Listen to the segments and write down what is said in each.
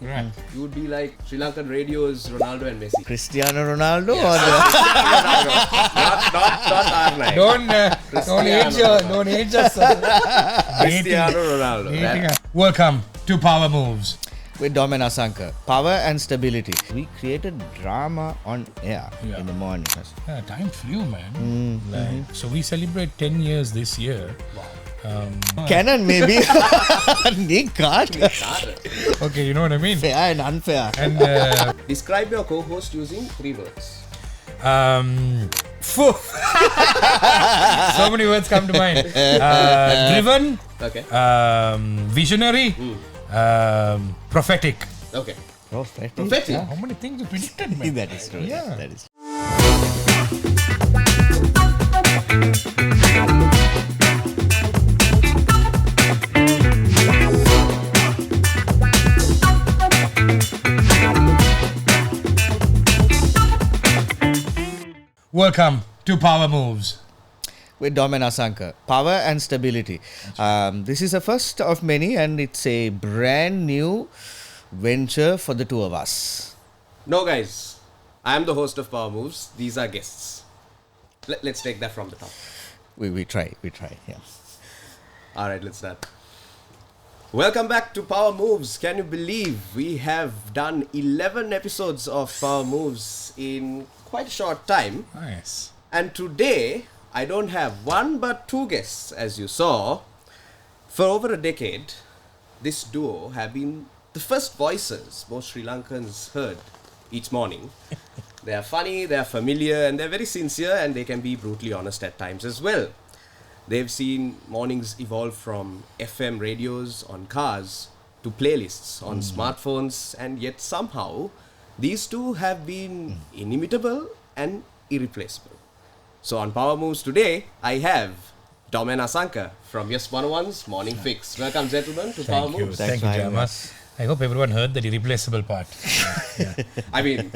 Right. You would be like Sri Lankan radio's Ronaldo and Messi. Cristiano Ronaldo or Not R9. Don't age us. Cristiano Ronaldo. Welcome to Power Moves. with Dom and Asanka. Power and stability. We created drama on air in the morning. Yeah, time flew, man. So we celebrate 10 years this year. Canon maybe. Nick can't. Okay, you know what I mean? Fair and unfair. And Describe your co-host using 3 words. so many words come to mind. Driven, Okay. visionary, prophetic. Okay. Prophetic. How many things you predicted, man? That is true. Yeah. That is true. Welcome to Power Moves. With Dom and Asanka. Power and stability. This is the first of many and it's a brand new venture for the two of us. No, guys. I am the host of Power Moves. These are guests. Let's take that from the top. We try, yeah. Alright, let's start. Welcome back to Power Moves. Can you believe we have done 11 episodes of Power Moves in quite a short time? Nice. And today, I don't have one but 2 guests, as you saw. For over a decade, this duo have been the first voices most Sri Lankans heard each morning. They are funny, they are familiar, and they're very sincere, and they can be brutally honest at times as well. They've seen mornings evolve from FM radios on cars to playlists on smartphones, and yet somehow these two have been inimitable and irreplaceable. So on Power Moves today, I have Dom and Asanka from Yes 101's Morning Fix. Welcome, gentlemen, to Power Thank you. Moves. Thanks Thank for you, having Jamas. I hope everyone heard that irreplaceable part. I mean,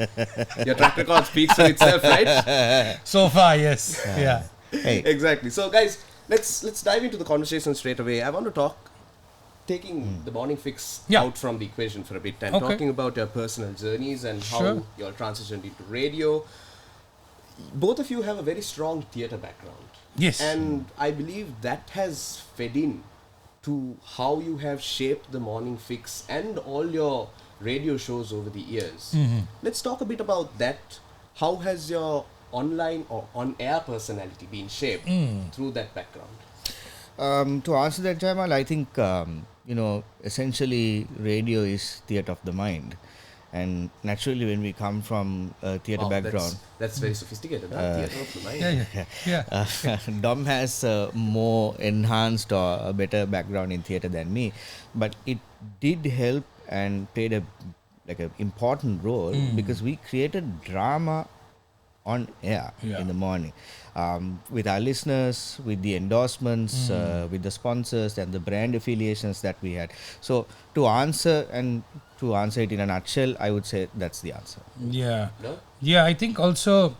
your track record speaks for itself, right? So far, yes. Yeah. Hey, Exactly. So, guys, let's dive into the conversation straight away. I want to talk, taking the Morning Fix Yeah. out from the equation for a bit and Okay. talking about your personal journeys and how Sure. you all transitioned into radio. Both of you have a very strong theatre background. Yes. And I believe that has fed in to how you have shaped the Morning Fix and all your radio shows over the years. Let's talk a bit about that. How has your online or on-air personality been shaped through that background? to answer that, Jamal, I think, essentially radio is theatre of the mind. And naturally, when we come from a theatre Wow, background, That's very sophisticated. Theatre of the mind. Yeah. Dom has a more enhanced or a better background in theatre than me, but it did help and played a important role because we created drama on air in the morning with our listeners, with the endorsements, with the sponsors and the brand affiliations that we had. So to answer it in a nutshell, I would say that's the answer. Yeah. No? Yeah, I think also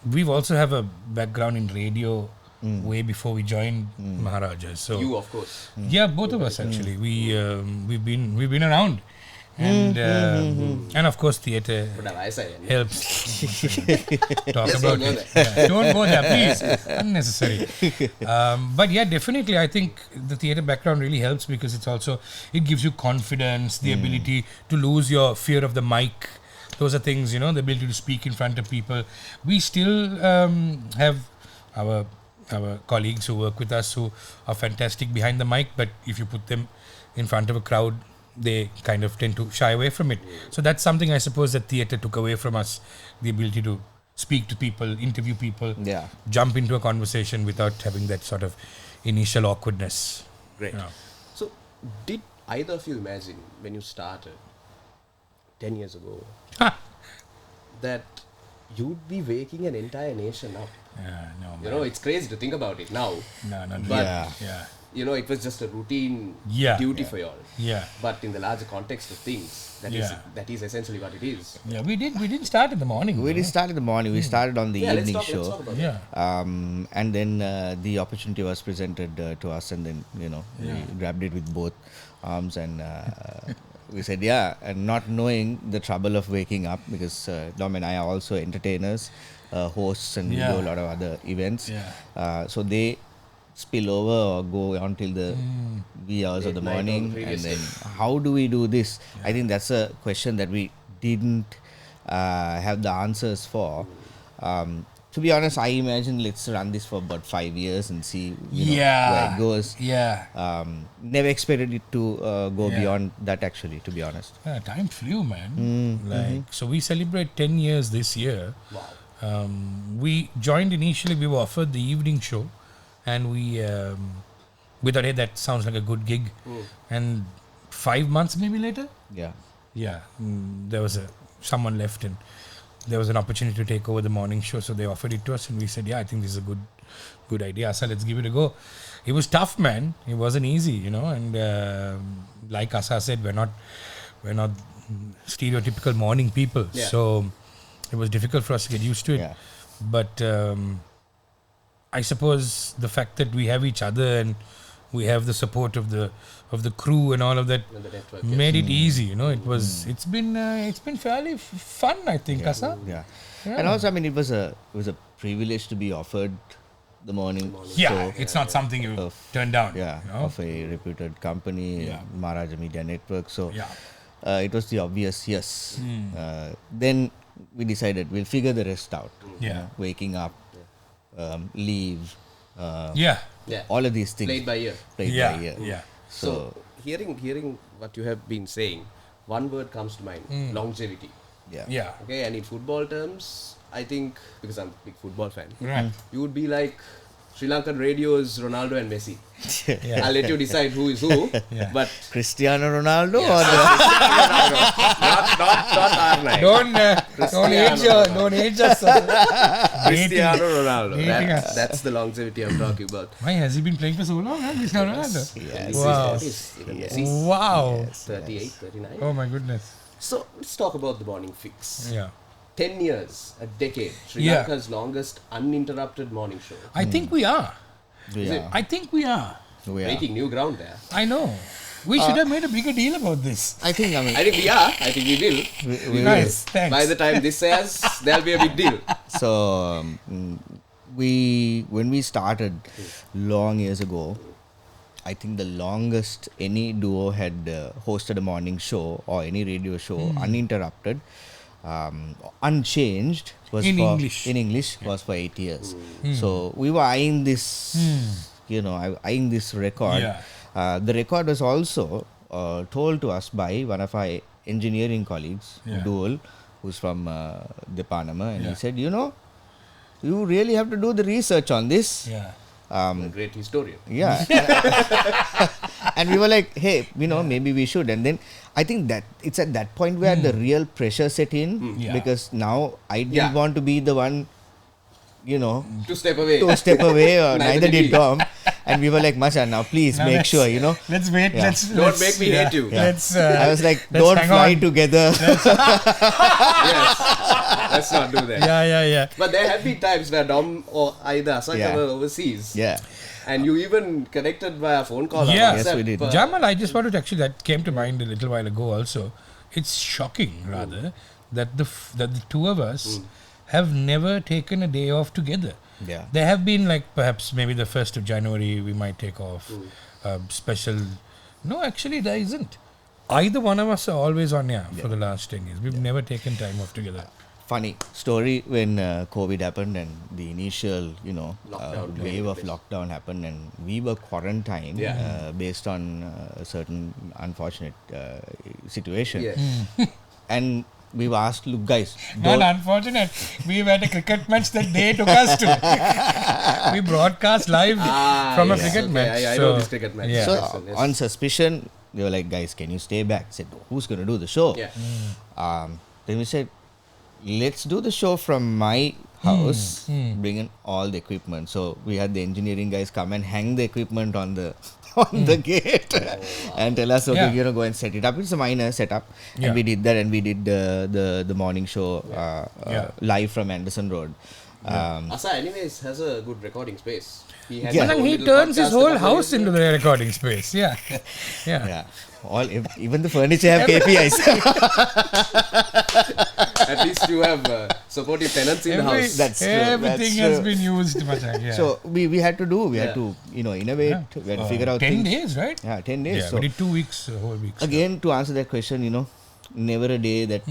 we've also have a background in radio way before we joined Maharajas. So You, of course. yeah, both of us actually. We've been around, and and of course theatre But I say, helps. Talk Yes, about we'll go it. Yeah, don't go there, please. Unnecessary. But yeah, definitely, I think the theatre background really helps because it gives you confidence, the ability to lose your fear of the mic. Those are things, the ability to speak in front of people. We still have our colleagues who work with us who are fantastic behind the mic, but if you put them in front of a crowd, they kind of tend to shy away from it. So that's something I suppose that theatre took away from us, the ability to speak to people, interview people, Yeah. jump into a conversation without having that sort of initial awkwardness. Great. Yeah. So, did either of you imagine when you started 10 years ago that you'd be waking an entire nation up? No, You know, it's crazy to think about it now. no, But, yeah. it was just a routine Yeah. duty for y'all. Yeah. But in the larger context of things, that is essentially what it is. Yeah, we didn't start in the morning. We didn't start in the morning. We started on the evening Let's show. talk about that. Yeah. And then the opportunity was presented to us, and then we grabbed it with both arms, and we said, yeah, and not knowing the trouble of waking up, because Dom and I are also entertainers, hosts, and we do a lot of other events. Yeah. So they spill over or go on till the wee hours of the Late night on the morning, and previous then day. how do we do this? I think that's a question that we didn't have the answers for. To be honest, I imagine let's run this for about 5 years and see where it goes. Yeah. Never expected it to go Yeah. beyond that, actually, to be honest. Time flew, man. So we celebrate 10 years this year. Wow. We joined initially, we were offered the evening show, and we thought, hey, that sounds like a good gig. And 5 months maybe later, Yeah. there was someone left, and there was an opportunity to take over the morning show, so they offered it to us, and we said, yeah, I think this is a good idea, so let's give it a go. It was tough, man. It wasn't easy, and like Asa said, we're not stereotypical morning people, so it was difficult for us to get used to it. Yeah. But I suppose the fact that we have each other and we have the support of the crew and all of that And the network, made it easy. It's been fairly fun, I think, Asa. Yeah. Yeah. And also, I mean, it was a privilege to be offered the morning. Yeah, show, it's not something you of- turn down. yeah, you know? of a reputed company, Yeah. Maharaja Media Network. So Yeah. it was the obvious yes. Then we decided we'll figure the rest out. Yeah. Waking up, leave, Yeah. Yeah. all of these things. Played by ear. Played Yeah. by ear. Yeah. So, hearing what you have been saying, one word comes to mind: longevity. Yeah. Yeah. Okay, and in football terms, I think, because I'm a big football fan, Right. you would be like Sri Lankan radio's Ronaldo and Messi. Yeah. I'll let you decide who is who, Yeah. but Cristiano Ronaldo or not R9. Don't age us. Cristiano Ronaldo. Dating us. That's the longevity I'm talking about. Why has he been playing for so long? Huh? Cristiano Ronaldo? Yes. Wow. Even Yes. Messi, Wow. 38, 39. Oh my goodness. So let's talk about the morning fix. Yeah. 10 years, a decade. Sri Yeah. Lanka's longest uninterrupted morning show. I think we are. Yeah. I think we are. We are. Breaking new ground there. I know. We should have made a bigger deal about this. I think, I mean, I think we are. I think we will. we Nice. Thanks. By the time this airs, there'll be a big deal. So when we started long years ago, I think the longest any duo had hosted a morning show or any radio show uninterrupted, unchanged was In for English. in English was for 8 years. So we were eyeing this, eyeing this record. Yeah. The record was also told to us by one of our engineering colleagues, Yeah. Dual, who's from Depanama, and Yeah. he said, you really have to do the research on this. Yeah. A great historian. Yeah. And we were like, hey, maybe we should. And then I think that it's at that point where the real pressure set in, Yeah. because now I didn't Yeah. want to be the one, To step away. to step away, or Neither neither did did we. Dom. And we were like, Masha, now please Now make let's- sure, Let's wait. Yeah. Don't make me hate you. Yeah. Let's. I was like, let's don't hang fly on. together. Yes. Let's not do that. Yeah. But there have been times where Dom or either Asanka Yeah. were overseas. Yeah. And you even connected via phone call. or Yeah. Yes, WhatsApp, we did. Jamal, I just wanted to actually, that came to mind a little while ago also. It's shocking, rather, that that the two of us have never taken a day off together. Yeah. There have been, like, perhaps maybe the 1st of January we might take off. Special. No, actually, there isn't. Either one of us are always on air for the last 10 years. We've never taken time off together. Funny story, when COVID happened and the initial, Lockdown wave of place. lockdown happened, and we were quarantined based on a certain unfortunate situation. Yeah. And we were asked, look, guys, Not don't, unfortunate. We had a cricket match that they took us to. We broadcast live from a yes, cricket okay, match. I know this cricket match. Yeah. so Yes. on suspicion, they were like, guys, can you stay back? I said, who's going to do the show? Yeah. Then we said, let's do the show from my house, bring in all the equipment. So we had the engineering guys come and hang the equipment on the the gate and tell us, okay, Yeah. go and set it up. It's a minor setup, Yeah. and we did that, and we did the morning show Yeah. live from Anderson Road. Asa anyways has a good recording space. He had Yeah. his own He little turns his podcast a whole couple of house years into ago. the recording space. Yeah. Yeah. Yeah. Even the furniture have KPIs. At least you have supportive tenants in the house. That's true, Everything that's has true. been used. Machak, yeah. So we had to Yeah. innovate. Yeah. We had to figure out 10 things. days, right? Yeah, 10 days. Yeah, so we did 2 weeks, whole weeks. again, to answer that question, never a day that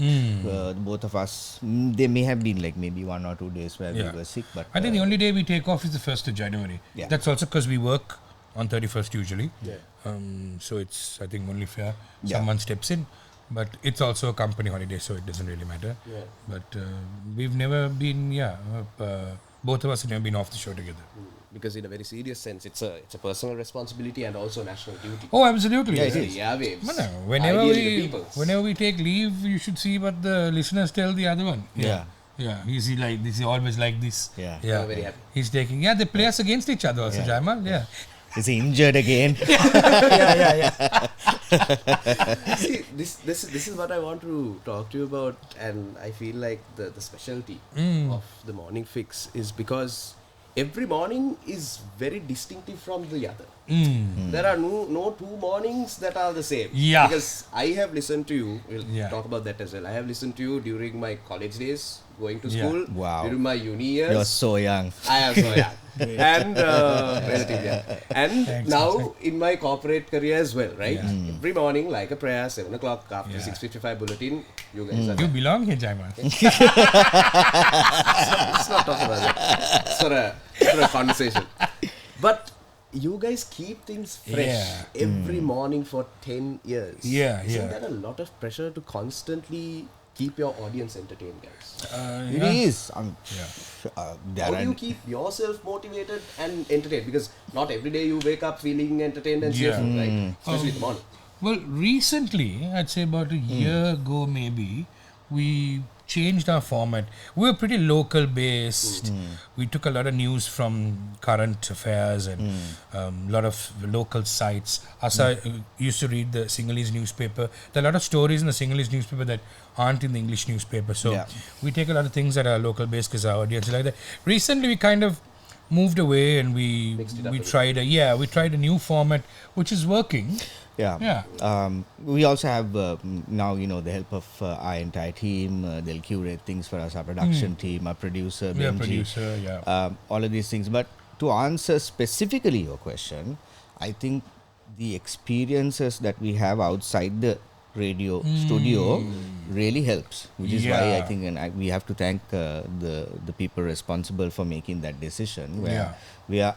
both of us, there may have been like maybe 1 or 2 days where Yeah. we were sick, but I think the only day we take off is the 1st of January. Yeah. That's also because we work on 31st usually. Yeah. So it's, I think, only fair Yeah. someone steps in. But it's also a company holiday, so it doesn't really matter. Yeah. But we've never been, both of us have never been off the show together. Because in a very serious sense, it's a personal responsibility and also national duty. Oh, absolutely. Yeah, It's it the is. airwaves. No, whenever Ideally the we people's. whenever we take leave, you should see what the listeners tell the other one. Yeah. Yeah. He's like this. He always like this. Yeah. Yeah. Very happy. He's taking. Yeah, they play us against each other also, Yeah. Jaimal. Yeah. is he injured again? See, this is what I want to talk to you about, and I feel like the specialty of the morning fix is because every morning is very distinctive from the other. There are no two mornings that are the same. Yeah. Because I have listened to you. We'll Yeah. talk about that as well. I have listened to you during my college days, going to Yeah. school. Wow. During my uni years. You're so young. I am so young. And relative, yeah. And Thanks, now in my corporate career as well, right? Yeah. Every morning, like a prayer, 7 o'clock after Yeah. 6:55 bulletin, you guys are You there. belong here, Jaimal. Let's not talk about that. It's for a conversation. But you guys keep things fresh Yeah. every morning for 10 years. Yeah, Isn't yeah. that a lot of pressure to constantly keep your audience entertained, guys? It is. How do you keep yourself motivated and entertained? Because not every day you wake up feeling entertained and Yeah. cheerful, right? Especially in the morning. Well, recently, I'd say about a year ago, maybe, we changed our format. We were pretty local based. We took a lot of news from current affairs and a lot of local sites. Asa used to read the Sinhalese newspaper. There are a lot of stories in the Sinhalese newspaper that aren't in the English newspaper. So Yeah. we take a lot of things that are local based because our audience is like that. Recently, we kind of moved away and we Mixed it up a bit. tried a new format which is working. Yeah. Yeah. We also have now, the help of our entire team. They'll curate things for us, our production team, our producer, Yeah, Benji, producer, yeah. all of these things. But to answer specifically your question, I think the experiences that we have outside the radio studio really helps, which is why I Yeah. think, and we have to thank the people responsible for making that decision. Where Yeah. we are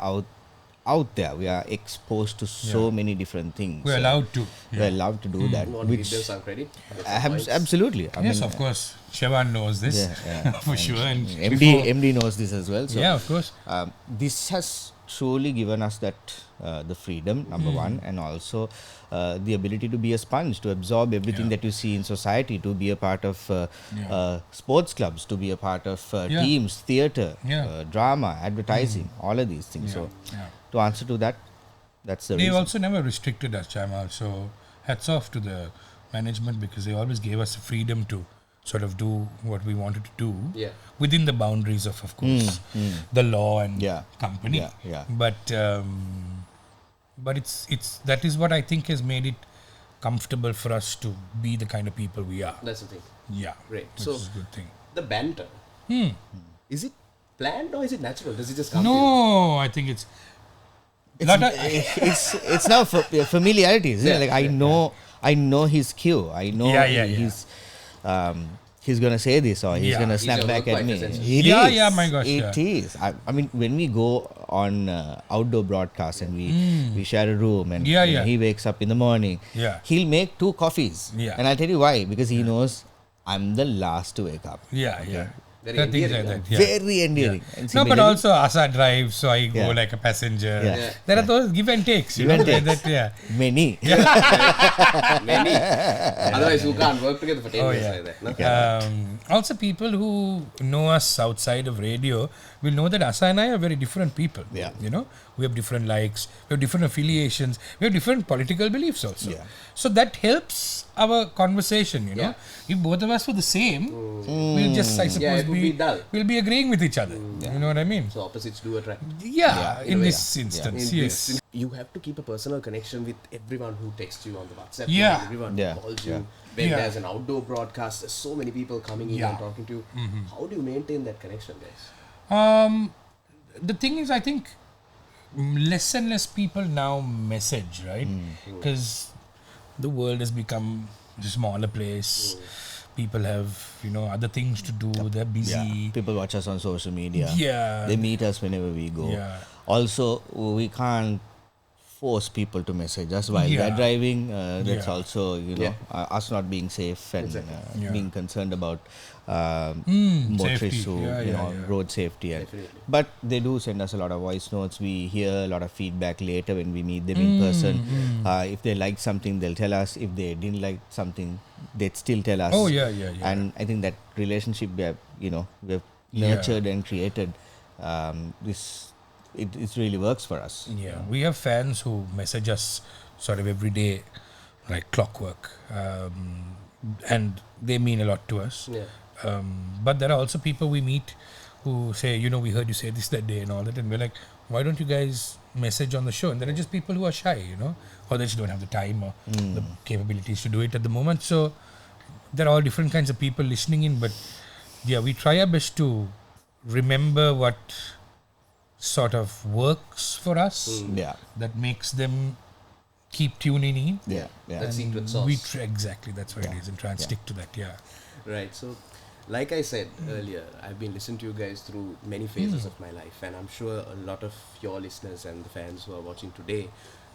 out there, we are exposed to so Yeah. many different things. We're allowed to. We're allowed to do that. You want to give Which them some credit? Get some points? absolutely. I Yes, mean, of course. Shevan knows this Yeah, for sure. And MD knows this as well. So, yeah, of course. this has truly given us that the freedom, number one, and also the ability to be a sponge, to absorb everything Yeah. that you see in society, to be a part of sports clubs, to be a part of Yeah. teams, theatre, Yeah. drama, advertising, all of these things. Yeah, So, yeah. to answer to that, that's the They reason. also never restricted us, Jamal. So hats off to the management because they always gave us the freedom to sort of do what we wanted to do Yeah. within the boundaries of course, the law and Yeah. company. Yeah, yeah. But it's that is what I think has made it comfortable for us to be the kind of people we are. That's the thing. Yeah, Great. which So- is a good thing. The banter. Is it planned or is it natural? Does it just come to you? No, I think it's. It's now familiarity, isn't it? Yeah, Like yeah, I know his cue. I know Yeah. he's gonna say this or he's Yeah. gonna He's snap your back work at wife, me. essentially. It Yeah, is. yeah, my gosh, It is. I mean, when we go on outdoor broadcast and we share a room and Yeah, you know, yeah. he wakes up in the morning, Yeah. he'll make 2 coffees. Yeah. And I'll tell you why. Because he knows I'm the last to wake up. Yeah. Very There are things endearing, like that. Yeah. Very endearing. And No, but similarly- also Asa drives, so I go Yeah. like a passenger. Yeah. Yeah. There are those give and takes. You Give know, and that, takes. yeah. many. Many. Otherwise, you can't work together for 10 Oh, years yeah. like that. No? Also, people who know us outside of radio will know that Asa and I are very different people. Yeah. You know, we have different likes, we have different affiliations, we have different political beliefs also. Yeah. So that helps our conversation, you know. Yeah. If both of us were the same, we'll just, I suppose, Yeah, it'd we'll be agreeing with each other. You know what I mean? So opposites do attract. Yeah, in in a way, this yeah. instance, In yes. this, you have to keep a personal connection with everyone who texts you on the WhatsApp. Yeah. line, everyone Yeah. who calls you. Yeah. When Yeah. there's an outdoor broadcast, there's so many people coming in Yeah. and talking to you. How do you maintain that connection, guys? The thing is, I think less and less people now message, right? Because the world has become a smaller place. People have, other things to do. They're busy. Yeah. People watch us on social media. Yeah. They meet us whenever we go. Yeah. Also, we can't force people to message us while Yeah. they're driving. That's Yeah. also, Yeah. us not being safe and Yeah. being concerned about motorists safety. who, Yeah. road safety. And, Definitely. but they do send us a lot of voice notes. We hear a lot of feedback later when we meet them in person. If they liked something, they'll tell us. If they didn't like something, they'd still tell us. Oh, yeah. And I think that relationship we have, we've Yeah. nurtured and created, it really works for us. Yeah, we have fans who message us sort of every day, like clockwork, and they mean a lot to us. Yeah. But there are also people we meet who say, we heard you say this that day and all that, and we're like, why don't you guys message on the show? And there are just people who are shy, or they just don't have the time or the capabilities to do it at the moment. So there are all different kinds of people listening in, but yeah, we try our best to remember what sort of works for us Yeah. that makes them keep tuning in. Yeah. Yeah. That's And secret sauce. we exactly, that's what it is, and try and stick to that. Yeah. Right. So, like I said earlier, I've been listening to you guys through many phases of my life, and I'm sure a lot of your listeners and the fans who are watching today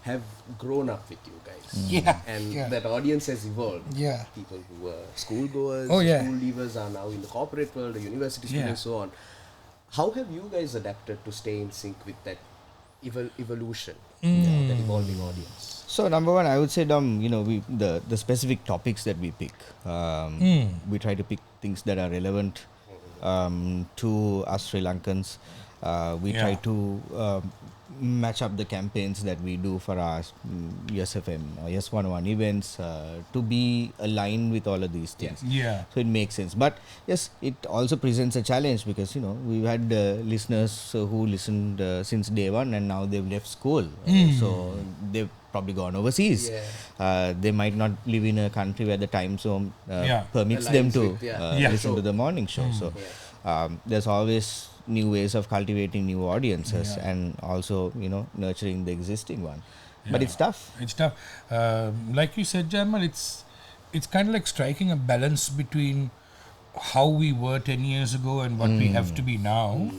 have grown up with you guys. Yeah. And Yeah. that audience has evolved. Yeah. People who were schoolgoers, Oh, yeah. school leavers are now in the corporate world, the university Yeah. students, so on. How have you guys adapted to stay in sync with that evolution, that evolving audience? So number one, I would say, Dom, the specific topics that we pick, we try to pick things that are relevant to us Sri Lankans. We try Yeah. to match up the campaigns that we do for our USFM or Yes101 events to be aligned with all of these things. Yeah. So it makes sense. But yes, it also presents a challenge because, we've had listeners who listened since day one and now they've left school. So they've probably gone overseas. Yeah. They might not live in a country where the time zone permits Aligns them to with, listen to the morning show. So there's always new ways of cultivating new audiences and also, nurturing the existing one. But it's tough. It's tough. Like you said, Jamal, it's kind of like striking a balance between how we were 10 years ago and what we have to be now.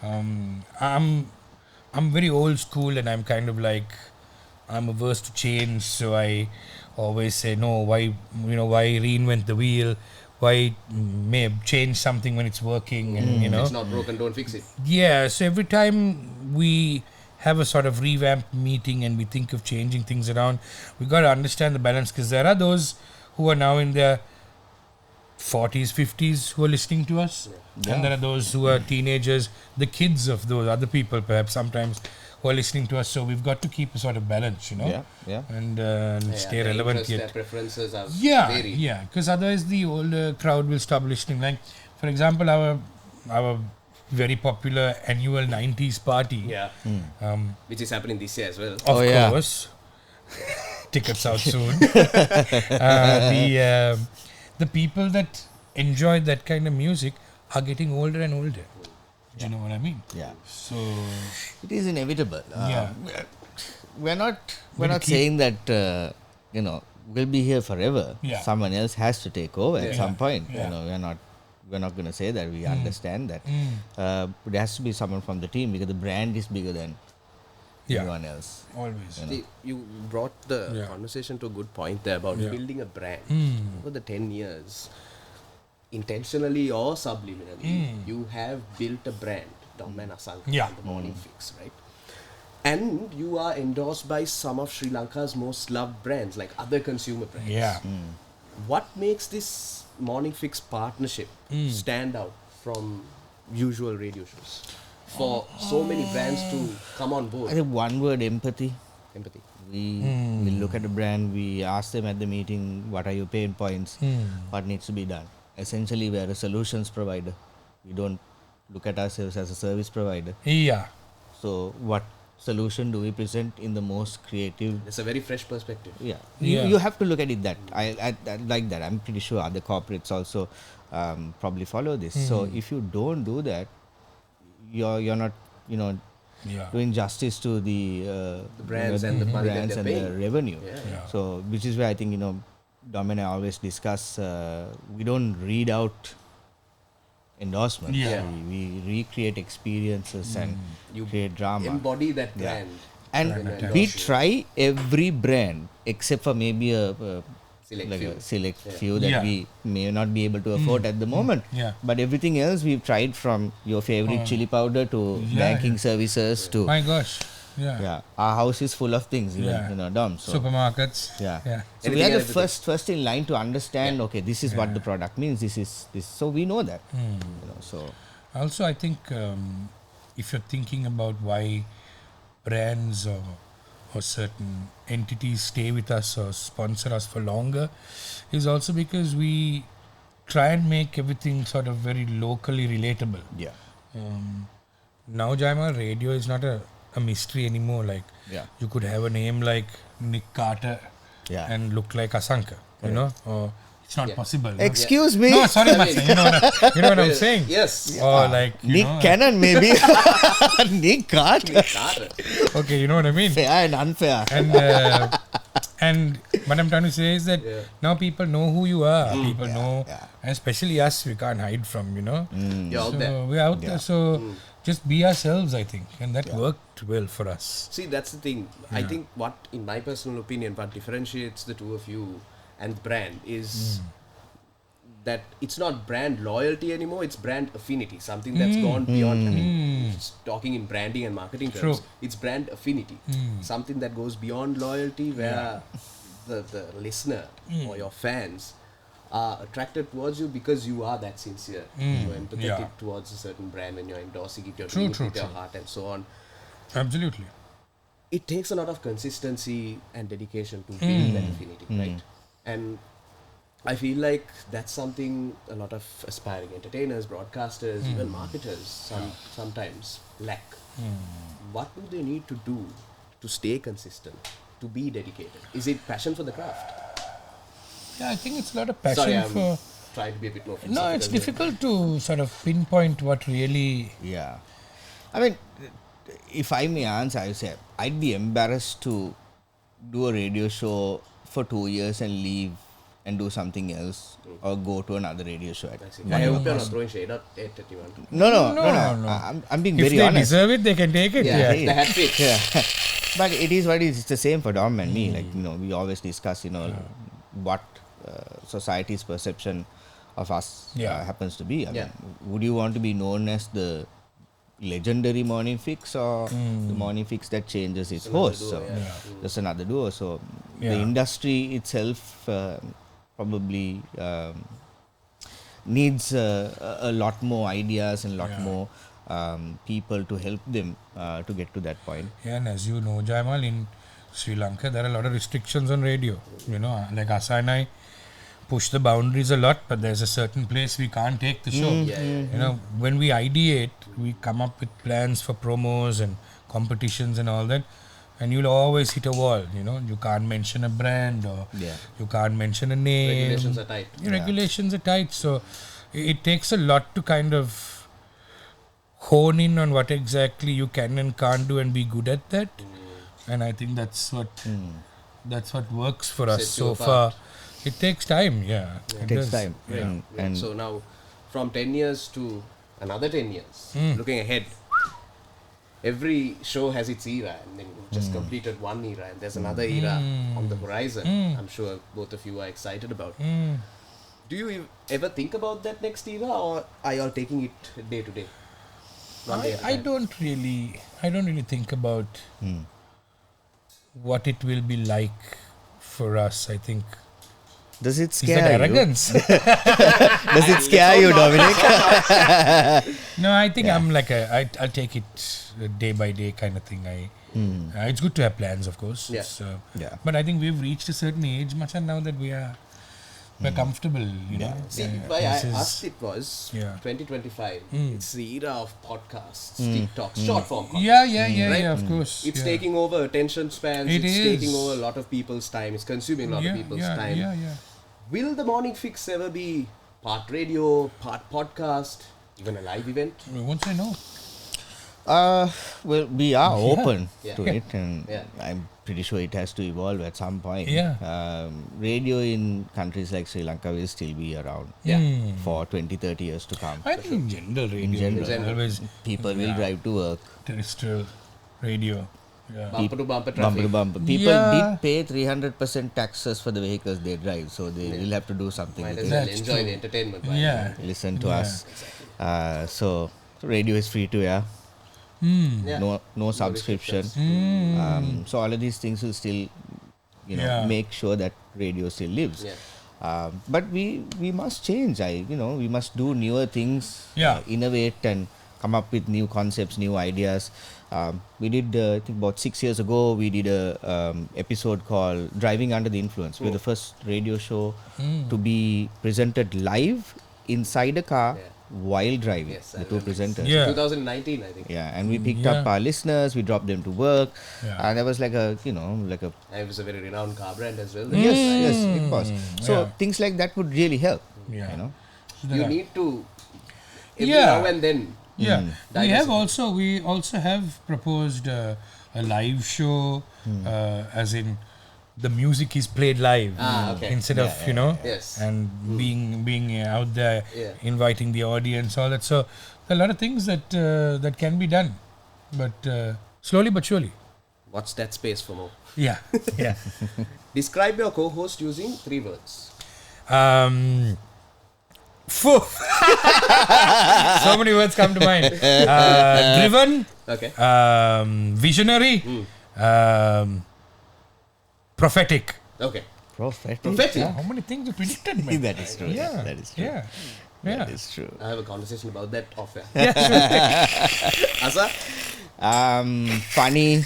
I'm very old school, and I'm kind of like, I'm averse to change, so I always say no. Why reinvent the wheel? Why may change something when it's working? And If it's not broken, don't fix it. yeah, so every time we have a sort of revamped meeting and we think of changing things around, we got to understand the balance, because there are those who are now in their 40s, 50s who are listening to us, and there are those who are teenagers, the kids of those other people perhaps sometimes, who are listening to us. So we've got to keep a sort of balance, Yeah. and stay relevant Their yet. preferences are Yeah, varied. yeah, because otherwise the older crowd will stop listening. Like, for example, our very popular annual 90s party. Yeah. Which is happening this year as well. Of yeah. course. Tickets out soon. The people that enjoy that kind of music are getting older and older. Do you know what I mean? Yeah. So It is inevitable. Yeah. We're not We'll keep- saying that we'll be here forever. Yeah. Someone else has to take over at some point. Yeah. We're not going to say that. We understand that. There has to be someone from the team because the brand is bigger than anyone else. always. See, you brought the Yeah. conversation to a good point there about Yeah. building a brand. Over the 10 years, intentionally or subliminally, you have built a brand, Dom and Asanka, Yeah. the Morning Fix, right? And you are endorsed by some of Sri Lanka's most loved brands, like other consumer brands. Yeah. What makes this Morning Fix partnership stand out from usual radio shows? For so many brands to come on I board. think one word: empathy. Empathy. We look at a brand, we ask them at the meeting, what are your pain points, what needs to be done. Essentially, we are a solutions provider. we don't look at ourselves as a service provider. Yeah. So what solution do we present in the most creative? It's a very fresh perspective. Yeah, Yeah. You have to look at it that I like that. I'm pretty sure other corporates also probably follow this. So if you don't do that, you're not Yeah. doing justice to the brands and the money that brands they're and the paying. revenue. Yeah. So which is where I think Dom and I always discuss. We don't read out endorsements. Yeah. We recreate experiences and You create drama. embody that Yeah. brand. And when you we endorse you. try every brand except for maybe a Select like few. a select Yeah. few that Yeah. we may not be able to afford at the moment. Yeah. But everything else we've tried, from your favorite chili powder to Yeah, banking services to My gosh. Yeah. yeah, our house is full of things. Even, Yeah. Dom. So Supermarkets. yeah. Yeah. So we Anything are and the everything. first in line to understand. Okay, this is what the product means. This is this. So we know that. So Also, I think if you're thinking about why brands or certain entities stay with us or sponsor us for longer, is also because we try and make everything sort of very locally relatable. yeah, Now, Jaima, radio is not a mystery anymore. Like, Yeah. you could have a name like Nick Carter Yeah. and look like Asanka, or it's not Yeah. possible. no? excuse me, No, sorry, Master. You know what I'm saying? Yes. Or like, you Nick know, Cannon maybe. Nick Carter. Carter. okay, you know what I mean? Fair and unfair. And what I'm trying to say is that Yeah. now people know who you are. People know, yeah. and especially us, we can't hide from, You're out So there. we're out there. So just be ourselves, I think. And that worked well for us. See, that's the thing. I think what, in my personal opinion, what differentiates the two of you and the brand is that it's not brand loyalty anymore, it's brand affinity, something that's gone beyond, I mean, just talking in branding and marketing terms, True. it's brand affinity, something that goes beyond loyalty, where the listener or your fans are attracted towards you because you are that sincere. You're empathetic Yeah. towards a certain brand when you're endorsing it, you're True, doing it true, with your true. heart and so on. Absolutely. It takes a lot of consistency and dedication to build that affinity, right? And I feel like that's something a lot of aspiring entertainers, broadcasters, even marketers sometimes lack. What do they need to do to stay consistent, to be dedicated? Is it passion for the craft? Yeah, I think it's a lot of passion Sorry, I'm for. trying to be a bit more No, philosophical it's here. difficult to sort of pinpoint what really. Yeah. I mean, if I may answer, I would say I'd be embarrassed to do a radio show for 2 years and leave and do something else or go to another radio show. I see. I hope you're not throwing shade at anyone. No. No. I'm being If very they honest. deserve it, they can take it. Yeah, Yeah. the hat fits. Yeah. But it is what it is. It's the same for Dom and me. Like, we always discuss, what society's perception of us Yeah. happens to be. I Yeah. mean, would you want to be known as the legendary morning fix or the morning fix that changes its another host? duo, So yeah. just another duo. So the Yeah. industry itself probably needs a lot more ideas and a lot Yeah. more people to help them to get to that point. Yeah, and as you know, Jaimal, in Sri Lanka, there are a lot of restrictions on radio. Like Asa and I push the boundaries a lot, but there's a certain place we can't take the show. Yeah. When we ideate, we come up with plans for promos and competitions and all that, and you'll always hit a wall. You can't mention a brand or Yeah. you can't mention a name. Regulations are tight. Regulations are tight, so it takes a lot to kind of hone in on what exactly you can and can't do and be good at that. And I think that's what works for us Sets you so apart. far. It takes time, yeah. It takes does. time. Yeah. And So now, from 10 years to another 10 years, looking ahead, every show has its era, and then we've just completed one era, and there's another era on the horizon. I'm sure both of you are excited about. Do you ever think about that next era, or are you all taking it day to day? One day at a I time? don't really think about what it will be like for us. I think does it is that scare you? arrogance? Does it scare you, Dominic? No, I think I'm like I'll take it day by day kind of thing. It's good to have plans, of course. Yeah. It's, Yeah. But I think we've reached a certain age, Machan, now that we're comfortable, you know. See, Yeah, why I this is- asked it was Yeah. 2025. It's the era of podcasts, TikToks, short form content. Yeah, Right? of course. It's yeah. taking over attention spans. It It's is. taking over a lot of people's time. It's consuming a lot of people's time. Yeah. Will the morning fix ever be part radio, part podcast, even a live event? We won't say no. Well, we are open Yeah. to it, and Yeah. I'm pretty sure it has to evolve at some point. Yeah. Radio in countries like Sri Lanka will still be around for 20, 30 years to come. I think in general, radio general. is always People will drive to work. terrestrial radio. Yeah. Bumper to bumper Bumper traffic. to bumper. People Yeah. did pay 300% taxes for the vehicles they drive, so they will have to do something Might with as it. well That's enjoy true. the entertainment. while Yeah. Listen to Yeah. us. So radio is free to air. Yeah. No subscription. So all of these things will still, Yeah. make sure that radio still lives. Yeah. But we must change. We must do newer things. Yeah. Innovate and come up with new concepts, new ideas. We did, I think about 6 years ago, we did a episode called Driving Under the Influence. We're the first radio show to be presented live inside a car while driving. Yes, I the two remember. presenters. Yeah. 2019, I think. Yeah, and we picked up our listeners, we dropped them to work, Yeah. and there was like a, like a And it was a very renowned car brand as well. yes, it was. So Yeah. things like that would really help. Yeah. You need to every Yeah. now and then. Yeah, Diversity. we also have proposed a live show, as in the music is played live Okay. instead of Yes. and being out there, Yeah. inviting the audience, all that. So there are a lot of things that that can be done, but slowly but surely. Watch that space for more. Yeah, yeah. Describe your co-host using 3 words. Phew. So many words come to mind. Driven, Okay. visionary, prophetic. Okay. Prophetic. Prophetic. How many things you predicted, man? That is true. Yeah, That is true. Yeah, That is true. I have a conversation about that off air. yeah. Sure. Asa? Funny,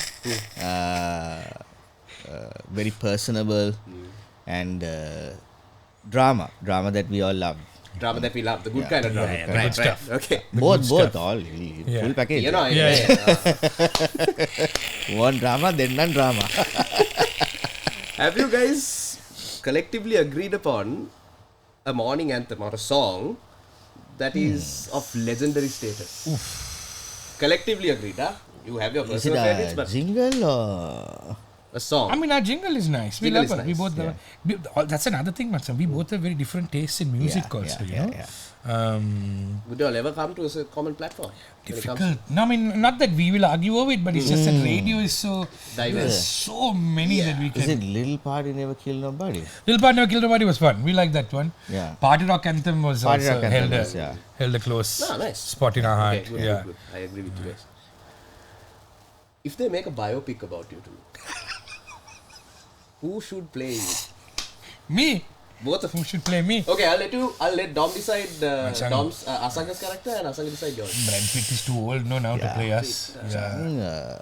very personable, and drama that we all love. Drama that we love. The good kind of drama. yeah, good stuff. Okay. Both, stuff. all really, Yeah. full package. Yeah. One drama, then none drama. Have you guys collectively agreed upon a morning anthem or a song that is of legendary status? Collectively agreed, huh? You have your Is it personal favorites, a but jingle or? a song. I mean, our jingle is nice. We Jingle love is it. We nice, both love it. That's another thing, Matsam. We both have very different tastes in music also, you know. Would you all ever come to a common platform? when it comes to- Difficult. No, I mean, not that we will argue over it, but it's just that radio is so... Diverse. There's so many that we Is can... it Little Party Never Kill Nobody? Little Part Never Killed Nobody was fun. We like that one. Yeah. Party Rock Anthem was Party also Rock Anthem held, was, yeah. held a close Ah, nice. spot in our heart. Okay, good, Yeah. good. I agree with you guys. If they make a biopic about you two, who should play you? Me? Both of Who should play me? Okay, I'll let Dom decide Asanka. Dom's Asanka's character and Asanka decide yours. Brad Pitt is too old now to play us. Yeah.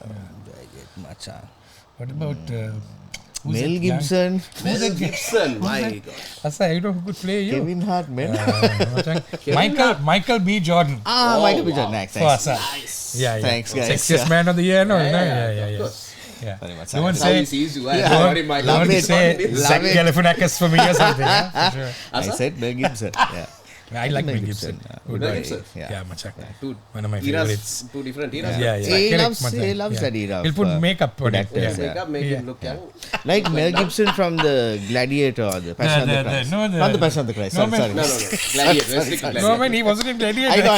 Machan. What about... who's Mel that young- Gibson, Mel Gibson, my God. Asa, you know who could play you? Kevin Hart, man. Michael B. Jordan. Michael B. wow. Jordan. Nice, For nice. Asa. Nice. Yeah, yeah. Thanks, guys. Sexiest man of the year, no? Yeah, Yeah. of course. Yeah. Very much. Don't That's how he say... sees you. Not in my love Don't it. say Love Zach it. Galifianakis for me or something. Yeah? For sure. I said Mel Gibson. Yeah. I like Mel Mel Gibson. Gibson, Good Mel boy. Gibson. Yeah, Machak. Dude, One of my eras, favorites. two different eras. Yeah. He Correct, loves Machak. that era. He'll put of, makeup on it. actors, Yeah. yeah. Make up, make him look young. Like Mel Gibson from the Gladiator or the Passion of the Christ. Not the Passion of the Christ. No, Sorry, man. sorry. No. Gladiator. Let's stick to No, Gladiator. man, he wasn't in Gladiator. I know.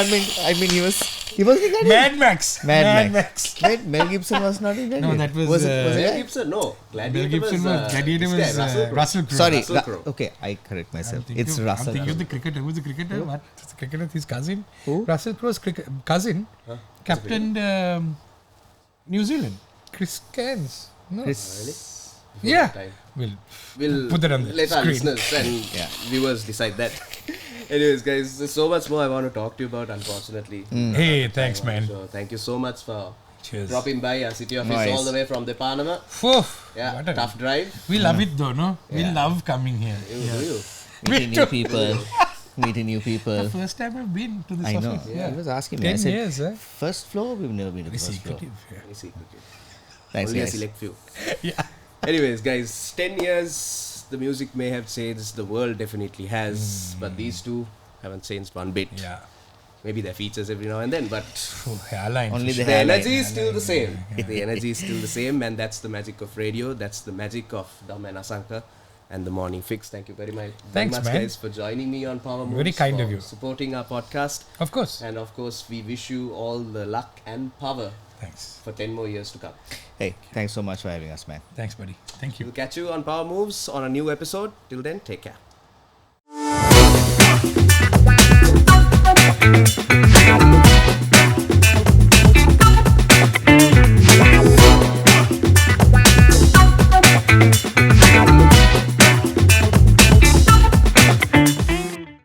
I mean, he was in Gladiator. Mad Max. Mad Max. Wait, Mel Gibson was not in Gladiator. No, that was... Was it? Mel Was it? Gibson, no. Mel Gladiator Gibson was... Gladiator this guy, was Russell Crowe. Sorry. Russell Crowe. Okay, I correct myself. I'm It's thinking Russell. of the cricketer. Who's the cricketer? What? It's the cricketer, his cousin. Who? Russell Crowe's cousin. Captained New Zealand. Chris Cairns. No. Chris. Yeah. Time. We'll put that on the let our screen. listeners and viewers decide that. Anyways, guys, there's so much more I want to talk to you about, unfortunately. Hey, thanks, man. So, thank you so much for Cheers. dropping by our city office Nice. all the way from the Panama. Phew. Yeah, What a- tough drive. We love it though, no? We Yeah. love coming here. You do you. meeting new people. Meeting new people. First time I've been to this I know. office. Yeah. He was asking me. I 10 said, years, eh? first floor? We've never been to the Very first floor. secretive. Yeah. Very secretive. Thanks, Only a guys. select few. Yeah. Anyways, guys, 10 years, the music may have changed, the world definitely has, but these two haven't changed one bit. Yeah. Maybe their features every now and then, but Oh, hairline. Only for the sure. the hairline. energy is still the same. The energy is still the same, and that's the magic of radio. That's the magic of Dom and Asanka and the Morning Fix. Thank you very much, Thanks, man. guys, for joining me on Power Moves. Very kind for of you. supporting our podcast. Of course. And of course, we wish you all the luck and power Thanks. for 10 more years to come. Hey, thanks so much for having us, man. Thanks, buddy. Thank you. We'll catch you on Power Moves on a new episode. Till then, take care.